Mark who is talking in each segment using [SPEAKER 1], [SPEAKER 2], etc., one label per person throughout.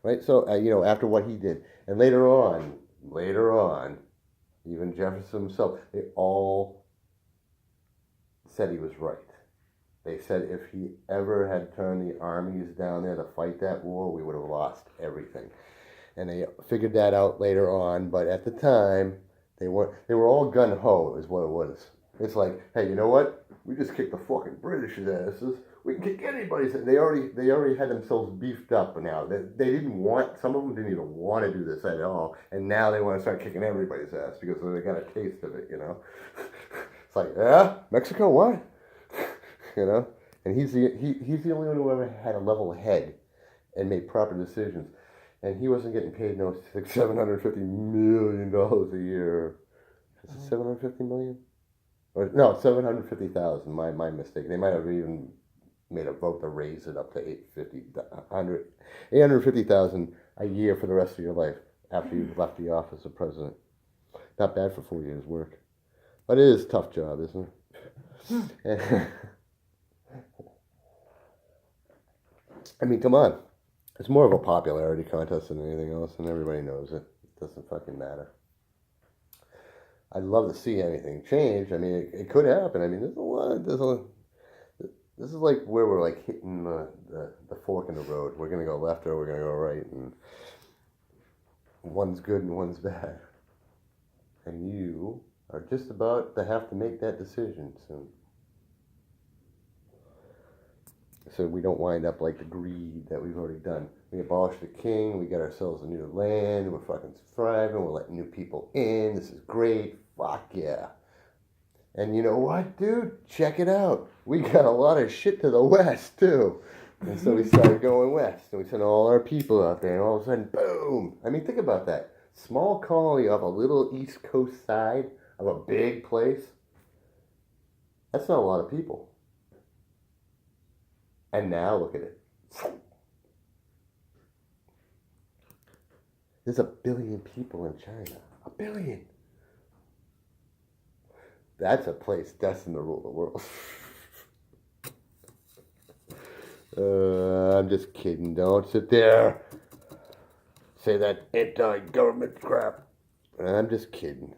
[SPEAKER 1] right? So, after what he did. And later on, even Jefferson himself, they all said he was right. They said if he ever had turned the armies down there to fight that war, we would have lost everything. And they figured that out later on, but at the time, they were all gun ho, is what it was. It's like, hey, you know what? We just kicked the fucking British asses. We can kick anybody's. They already had themselves beefed up now. They didn't want. Some of them didn't even want to do this at all, and now they want to start kicking everybody's ass because they got a taste of it. It's like, yeah, Mexico, what? And he's the only one who ever had a level head and made proper decisions, and he wasn't getting paid no $750 million a year. Is it 750 million? Or no, 750,000. My mistake. They might have even made a vote to raise it up to 850,000 a year for the rest of your life after you've left the office of president. Not bad for 4 years' work, but it is a tough job, isn't it? I mean, come on. It's more of a popularity contest than anything else, and everybody knows it. It doesn't fucking matter. I'd love to see anything change. I mean, it could happen. I mean, this is like where we're like hitting the fork in the road. We're going to go left or we're going to go right, and one's good and one's bad. And you are just about to have to make that decision soon. So we don't wind up like the greed that we've already done. We abolished the king, we got ourselves a new land, we're fucking thriving, we're letting new people in, this is great, fuck yeah. And you know what, dude? Check it out. We got a lot of shit to the west, too. And so we started going west, and we sent all our people out there, and all of a sudden, boom! I mean, think about that. Small colony off a little east coast side of a big place. That's not a lot of people. And now look at it. There's 1 billion people in China. 1 billion. That's a place destined to rule the world. I'm just kidding. Don't sit there. Say that anti-government crap. I'm just kidding.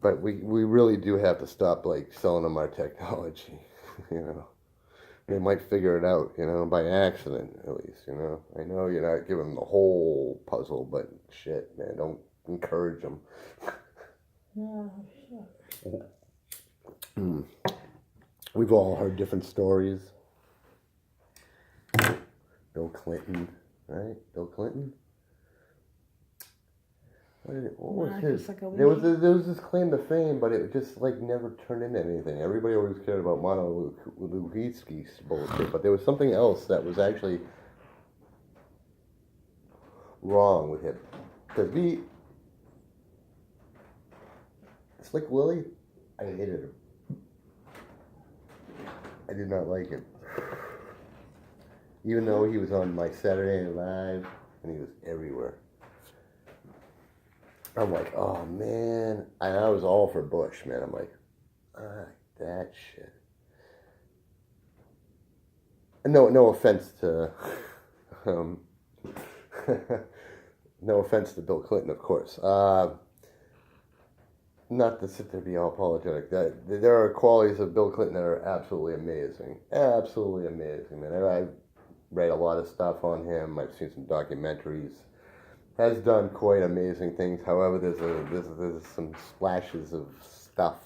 [SPEAKER 1] But we really do have to stop like selling them our technology. They might figure it out, by accident at least, I know you're not giving them the whole puzzle, but shit, man, don't encourage them.
[SPEAKER 2] No,
[SPEAKER 1] shit. We've all heard different stories. Bill Clinton, right? Bill Clinton? What was his? There was this claim to fame, but it just like never turned into anything. Everybody always cared about Mono Lewinsky's bullshit, but there was something else that was actually wrong with him. Because Slick Willie, I hated him. I did not like him. Even though he was on my Saturday Night Live, and he was everywhere. I'm like, oh man, I was all for Bush, man. I'm like, that shit. No offense to, no offense to Bill Clinton, of course. Not to sit there and be all apologetic. There are qualities of Bill Clinton that are absolutely amazing. Absolutely amazing, man. I read a lot of stuff on him. I've seen some documentaries. Has done quite amazing things. However, there's some splashes of stuff,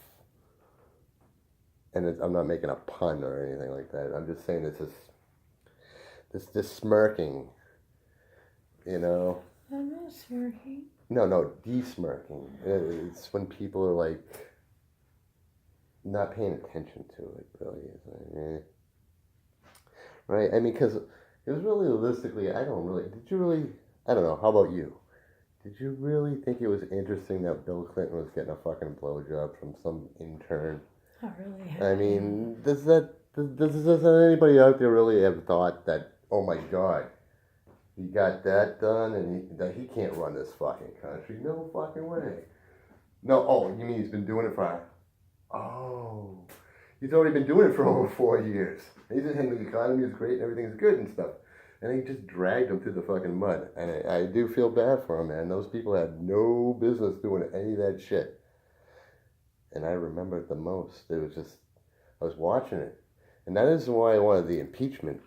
[SPEAKER 1] and I'm not making a pun or anything like that. I'm just saying this smirking,
[SPEAKER 2] I'm not smirking.
[SPEAKER 1] No, de-smirking. It's when people are like not paying attention to it. Really, it's like, right? I mean, because it was really realistically, did you really? I don't know. How about you? Did you really think it was interesting that Bill Clinton was getting a fucking blowjob from some intern?
[SPEAKER 2] Not really.
[SPEAKER 1] I mean, does anybody out there really have thought that, oh my God, he got that done and that he can't run this fucking country? No fucking way. No, oh, you mean he's been doing it for... Oh, he's already been doing it for over 4 years. And the economy is great and everything's good and stuff. And they just dragged him through the fucking mud. And I do feel bad for him, man. Those people had no business doing any of that shit. And I remember it the most. It was just, I was watching it. And that is why I wanted the impeachment.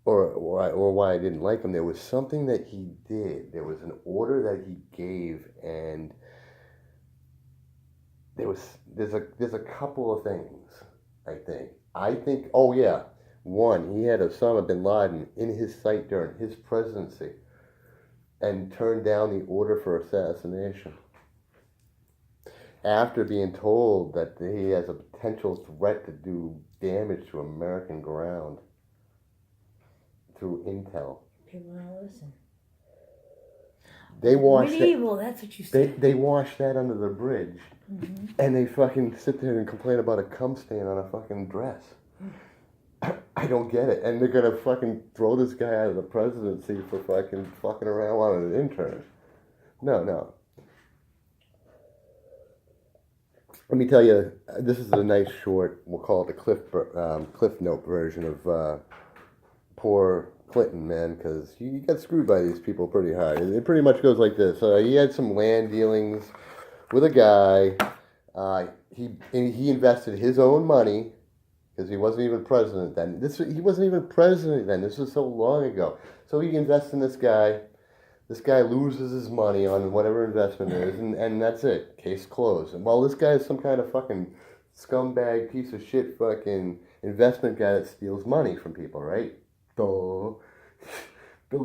[SPEAKER 1] Or why I didn't like him. There was something that he did. There was an order that he gave, and there's a couple of things, I think, oh yeah, one, he had Osama bin Laden in his sight during his presidency and turned down the order for assassination after being told that he has a potential threat to do damage to American ground through intel.
[SPEAKER 2] People don't listen.
[SPEAKER 1] They washed
[SPEAKER 2] Medieval, that's what you said.
[SPEAKER 1] They wash that under the bridge, and they fucking sit there and complain about a cum stain on a fucking dress. I don't get it. And they're gonna fucking throw this guy out of the presidency for fucking around on an intern. No. Let me tell you, this is a nice short. We'll call it the Cliff Note version of poor Clinton, man, because he got screwed by these people pretty hard. It pretty much goes like this. He had some land dealings with a guy. He invested his own money because he wasn't even president then. He wasn't even president then. This was so long ago. So he invests in this guy. This guy loses his money on whatever investment it is, and that's it. Case closed. And while this guy is some kind of fucking scumbag piece of shit fucking investment guy that steals money from people, right? Bill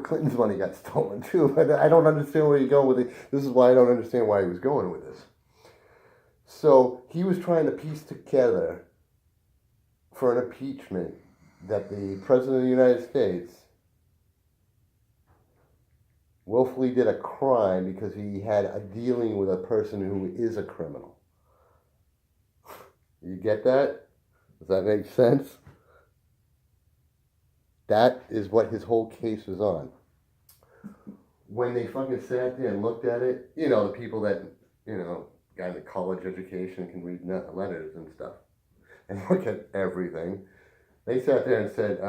[SPEAKER 1] Clinton's money got stolen too, but I don't understand where you're going with it. This is why I don't understand why he was going with this. So he was trying to piece together for an impeachment that the President of the United States willfully did a crime because he had a dealing with a person who is a criminal. You get that? Does that make sense? That is what his whole case was on. When they fucking sat there and looked at it, the people that, got a college education can read letters and stuff and look at everything. They sat there and said,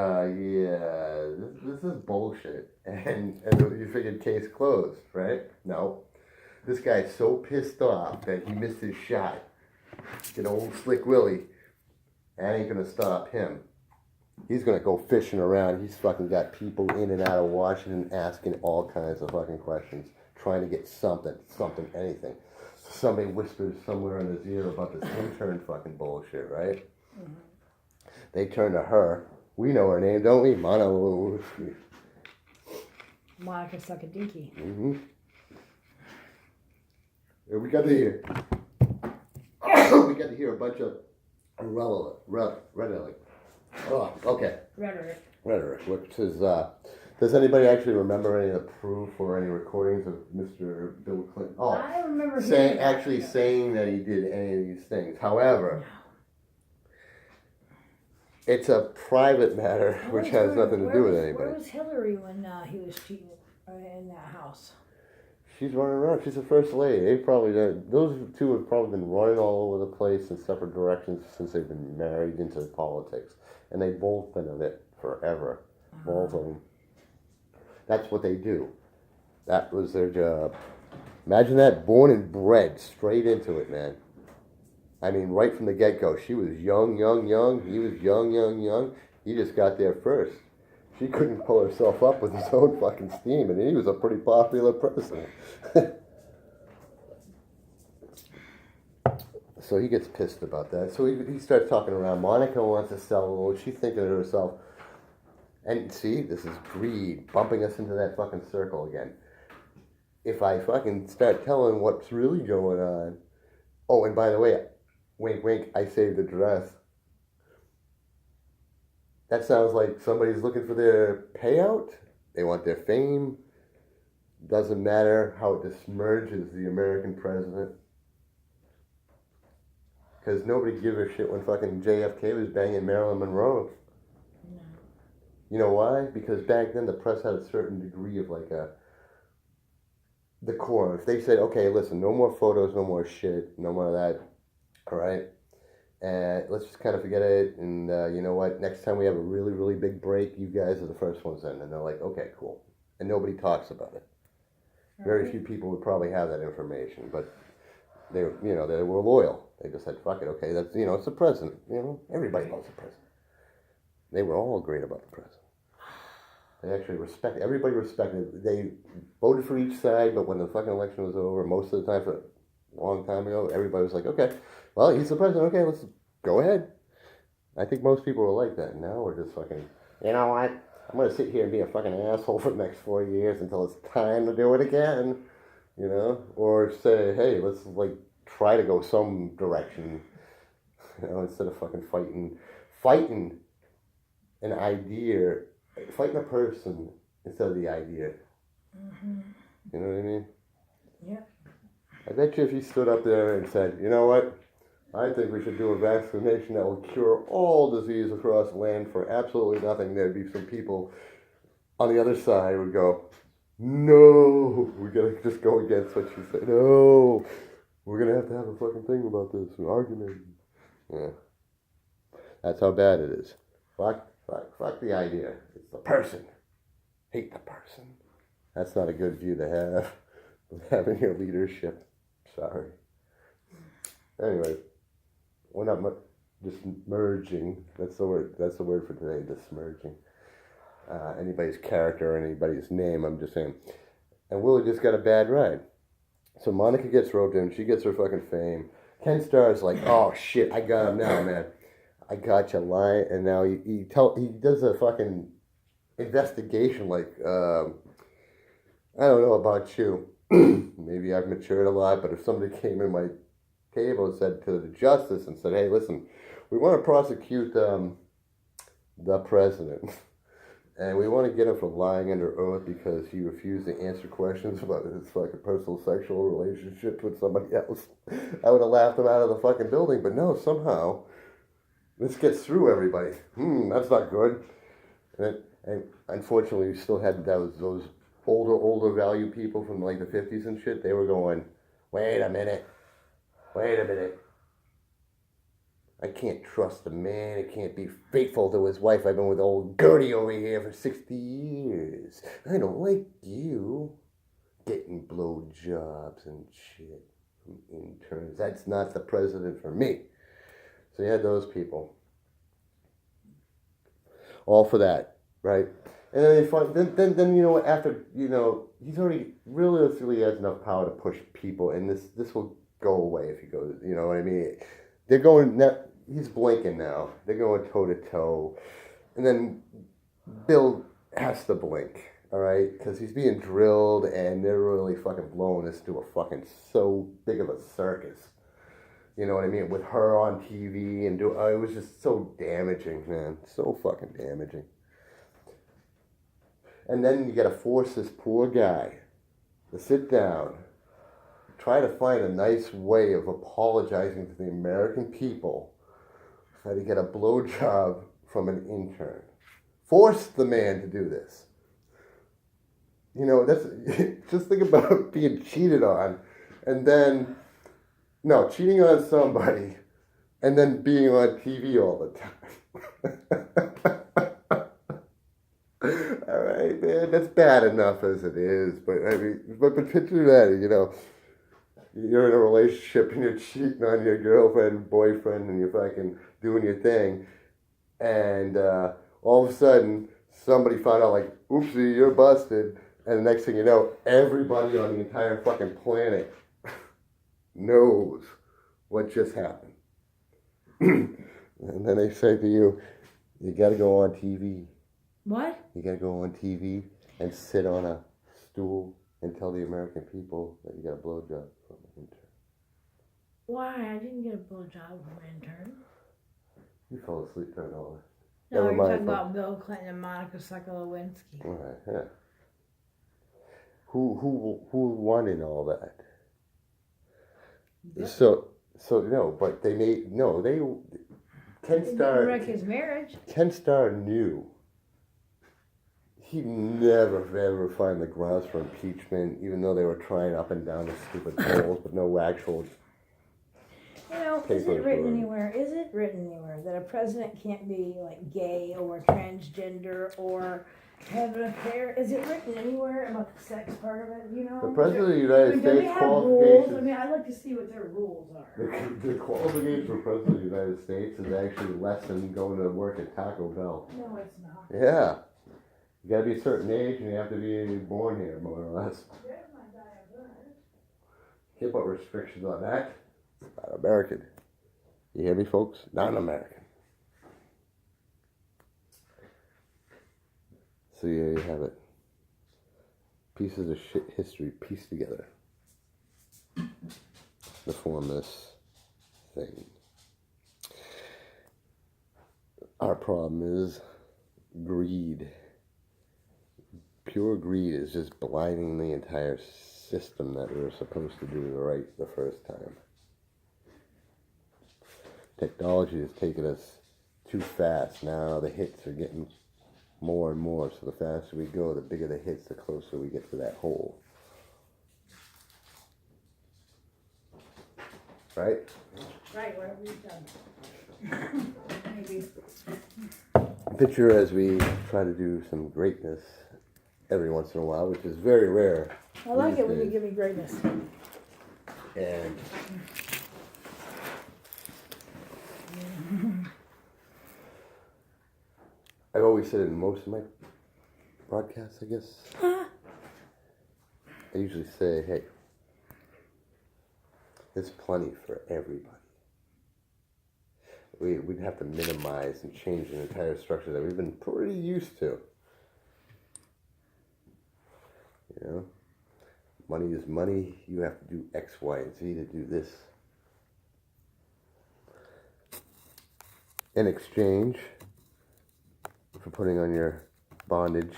[SPEAKER 1] this is bullshit. And you figured case closed, right? No. This guy's so pissed off that he missed his shot. Get old Slick Willie. That ain't gonna stop him. He's gonna go fishing around. He's fucking got people in and out of Washington asking all kinds of fucking questions, trying to get something, anything. Somebody whispers somewhere in his ear about this intern fucking bullshit, right? Mm-hmm. They turn to her. We know her name, don't we?
[SPEAKER 2] Monica Suckadinky.
[SPEAKER 1] Mm-hmm. Yeah, we got to hear a bunch of rhetoric. Oh, okay. Rhetoric, which is, does anybody actually remember any of the proof or any recordings of Mr. Bill Clinton? Oh,
[SPEAKER 2] I remember
[SPEAKER 1] saying that he did any of these things. However, it's a private matter which has nothing to do with anybody.
[SPEAKER 2] Where was Hillary when he was cheating in that house?
[SPEAKER 1] She's running around. She's the first lady. Those two have probably been running all over the place in separate directions since they've been married into politics. And they've both been in it forever. Both of them. That's what they do. That was their job. Imagine that, born and bred, straight into it, man. I mean, right from the get-go. She was young. He was young. He just got there first. She couldn't pull herself up with his own fucking steam, and he was a pretty popular person. So he gets pissed about that. So he starts talking around. Monica wants to sell. She's thinking to herself, and see, this is greed, bumping us into that fucking circle again. If I fucking start telling what's really going on. Oh, and by the way, wink, wink, I saved the dress. That sounds like somebody's looking for their payout. They want their fame. Doesn't matter how it dismerges the American president. Because nobody gave a shit when fucking JFK was banging Marilyn Monroe. No. You know why? Because back then the press had a certain degree of decorum. If they said, okay, listen, no more photos, no more shit, no more of that, all right? and let's just kind of forget it. And you know what? Next time we have a really, really big break, you guys are the first ones in. And they're like, okay, cool. And nobody talks about it. Very few people would probably have that information, but they, they were loyal. They just said, fuck it, okay, that's, it's the president. Everybody loves the president. They were all great about the president. They actually everybody respected. They voted for each side, but when the fucking election was over, most of the time, for a long time ago, everybody was like, okay, well, he's the president, okay, let's go ahead. I think most people were like that. Now we're just fucking, you know what? I'm going to sit here and be a fucking asshole for the next 4 years until it's time to do it again, Or say, hey, let's, try to go some direction, instead of fucking fighting an idea, fighting a person instead of the idea.
[SPEAKER 2] Mm-hmm.
[SPEAKER 1] You know what I mean?
[SPEAKER 2] Yeah.
[SPEAKER 1] I bet you if you stood up there and said, you know what? I think we should do a vaccination that will cure all disease across the land for absolutely nothing. There'd be some people on the other side who would go, no, we gotta just go against what you say. No, we're gonna have to have a fucking thing about this, an argument. Yeah, that's how bad it is. Fuck the idea. It's the person. Hate the person. That's not a good view to have having your leadership. Sorry. Anyway. We're not just merging. That's the word. That's the word for today. Dismerging. Anybody's character or anybody's name. I'm just saying. And Willie just got a bad ride. So Monica gets roped in. She gets her fucking fame. Ken Starr's like, oh shit, I got him now, man. I got you lying. And now he does a fucking investigation. Like, I don't know about you. Maybe I've matured a lot, but if somebody came in my table said to the justice and said, hey, listen, we want to prosecute the president, and we want to get him for lying under oath because he refused to answer questions about his fucking personal sexual relationship with somebody else. I would have laughed him out of the fucking building, but no, somehow this gets through everybody. That's not good. And unfortunately, we still had those older value people from like the 50s and shit. They were going, wait a minute. I can't trust a man. I can't be faithful to his wife. I've been with old Gertie over here for 60 years. I don't like you getting blowjobs and shit from interns. That's not the president for me. So you had those people. All for that, right? And then they find, then after, he's already realistically has enough power to push people, and this will go away if he goes, you know what I mean? They're going, he's blinking now. They're going toe to toe. And then Bill has to blink, all right? Because he's being drilled and they're really fucking blowing this to a fucking so big of a circus. You know what I mean? With her on TV and it was just so damaging, man. So fucking damaging. And then you gotta force this poor guy to sit down, try to find a nice way of apologizing to the American people, try to get a blowjob from an intern. Force the man to do this. That's just think about being cheated on, and then cheating on somebody, and then being on TV all the time. All right, man, that's bad enough as it is, but but picture that, you're in a relationship and you're cheating on your girlfriend, boyfriend, and you're fucking doing your thing, and all of a sudden somebody found out, like, oopsie, you're busted, and the next thing you know, everybody on the entire fucking planet knows what just happened. And then they say to you, you gotta go on TV.
[SPEAKER 2] What?
[SPEAKER 1] You gotta go on TV and sit on a stool and tell the American people that you got a blowjob from an intern.
[SPEAKER 2] Why? I didn't get a blowjob from an intern.
[SPEAKER 1] You fell asleep during all that.
[SPEAKER 2] No,
[SPEAKER 1] Never
[SPEAKER 2] you're
[SPEAKER 1] mind,
[SPEAKER 2] talking
[SPEAKER 1] folks.
[SPEAKER 2] about Bill Clinton and Monica Sokolowinski.
[SPEAKER 1] All right, yeah. Who won in all that?
[SPEAKER 2] Bill.
[SPEAKER 1] So no, but they Ken
[SPEAKER 2] It
[SPEAKER 1] Starr.
[SPEAKER 2] didn't wreck his marriage.
[SPEAKER 1] Ken Starr knew. He never ever find the grounds for impeachment, even though they were trying up and down the stupid polls, but no actual.
[SPEAKER 2] is it
[SPEAKER 1] papers
[SPEAKER 2] written
[SPEAKER 1] were.
[SPEAKER 2] anywhere? Is it written anywhere that a president can't be like gay or transgender or have an affair? Is it written anywhere about the sex part of it? You know,
[SPEAKER 1] The President of the
[SPEAKER 2] I
[SPEAKER 1] United
[SPEAKER 2] mean, do they
[SPEAKER 1] States
[SPEAKER 2] have rules? I
[SPEAKER 1] qualifications.
[SPEAKER 2] mean, I'd like to see what their rules are.
[SPEAKER 1] The qualifications for President of the United States is actually less than going to work at Taco Bell.
[SPEAKER 2] No, it's not.
[SPEAKER 1] Yeah. You gotta be a certain age and you have to be born here, more or less.
[SPEAKER 2] There's my diagram.
[SPEAKER 1] Can't put restrictions on that. Not American. You hear me, folks? Not American. So yeah, you have it. Pieces of shit history pieced together to form this thing. Our problem is greed. Pure greed is just blinding the entire system that we were supposed to do right the first time. Technology has taken us too fast. Now the hits are getting more and more. So the faster we go, the bigger the hits, the closer we get to that hole. Right?
[SPEAKER 2] Right, what have we done? Maybe.
[SPEAKER 1] Picture as we try to do some greatness every once in a while, which is very rare.
[SPEAKER 2] I like
[SPEAKER 1] these
[SPEAKER 2] it when you
[SPEAKER 1] days.
[SPEAKER 2] give me greatness.
[SPEAKER 1] And I've always said in most of my broadcasts, I guess, I usually say, hey, there's plenty for everybody. We'd have to minimize and change an entire structure that we've been pretty used to. You know? Money is money. You have to do X, Y, and Z to do this. In exchange for putting on your bondage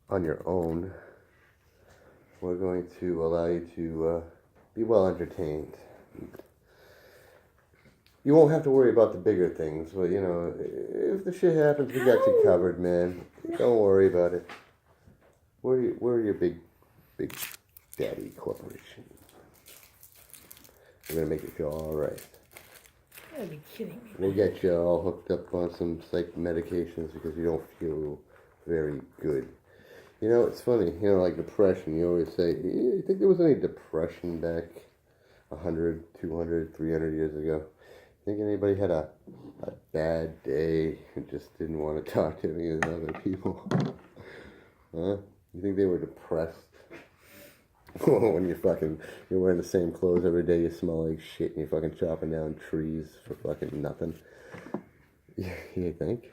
[SPEAKER 1] on your own, we're going to allow you to be well entertained. You won't have to worry about the bigger things, but you know, if the shit happens, we got you covered, man. Don't worry about it. We're your big daddy corporation. We're gonna make you feel all right.
[SPEAKER 2] You gotta be kidding me.
[SPEAKER 1] We'll get you all hooked up on some psych medications because you don't feel very good. You know, it's funny, you know, like depression, you always say, you think there was any depression back 100, 200, 300 years ago? Think anybody had a bad day and just didn't want to talk to any of the other people? Huh? You think they were depressed? When you're wearing the same clothes every day, you smell like shit, and you're fucking chopping down trees for fucking nothing. You think?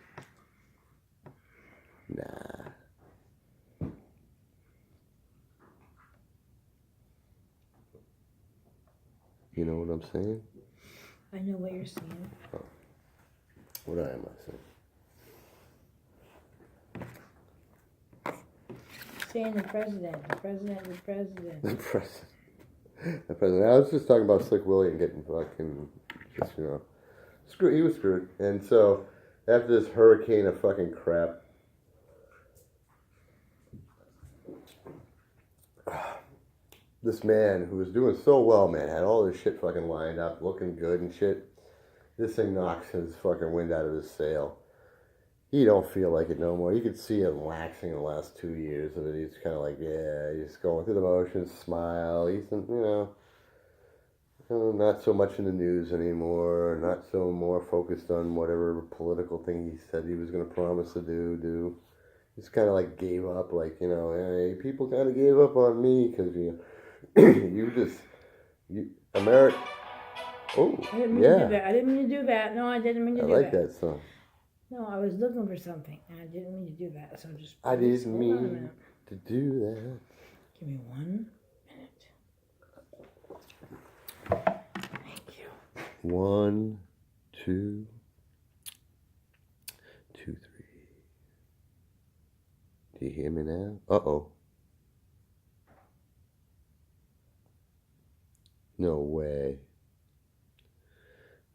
[SPEAKER 1] Nah. You know what I'm saying?
[SPEAKER 2] I know what you're saying.
[SPEAKER 1] Oh. What am I saying?
[SPEAKER 2] Saying the president.
[SPEAKER 1] The president. I was just talking about Slick Willie and getting fucking, just, you know, screwed. He was screwed. And so, after this hurricane of fucking crap, this man who was doing so well, man, had all this shit fucking lined up, looking good and shit. This thing knocks his fucking wind out of his sail. He don't feel like it no more. You could see him laxing in the last 2 years of it. He's kind of like, yeah, he's going through the motions, smile. He's, you know, not so much in the news anymore, not so more focused on whatever political thing he said he was going to promise to do. He's kind of like gave up, like, you know, hey, people kind of gave up on me because America. Oh,
[SPEAKER 2] I didn't mean to do that. I didn't mean to do that. No, I didn't mean to do that.
[SPEAKER 1] I like that song.
[SPEAKER 2] No, I was looking for something, and I didn't mean to do that. So just.
[SPEAKER 1] I didn't
[SPEAKER 2] hold on a
[SPEAKER 1] mean
[SPEAKER 2] minute.
[SPEAKER 1] to do that.
[SPEAKER 2] Give me 1 minute. Thank you.
[SPEAKER 1] 1, 2, 2, 3. Do you hear me now? Uh-oh. No way.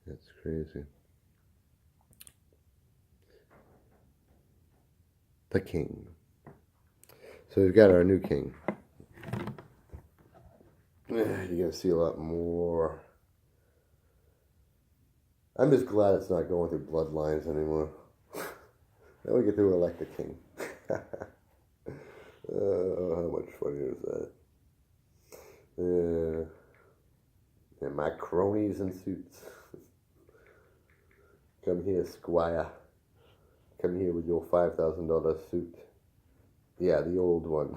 [SPEAKER 1] That's crazy. The king. So we've got our new king. You're going to see a lot more I'm just glad it's not going through bloodlines anymore. Now we get to elect a king. How much funnier is that? And my cronies in suits. Come here, squire. Come here with your $5,000 suit. Yeah, the old one.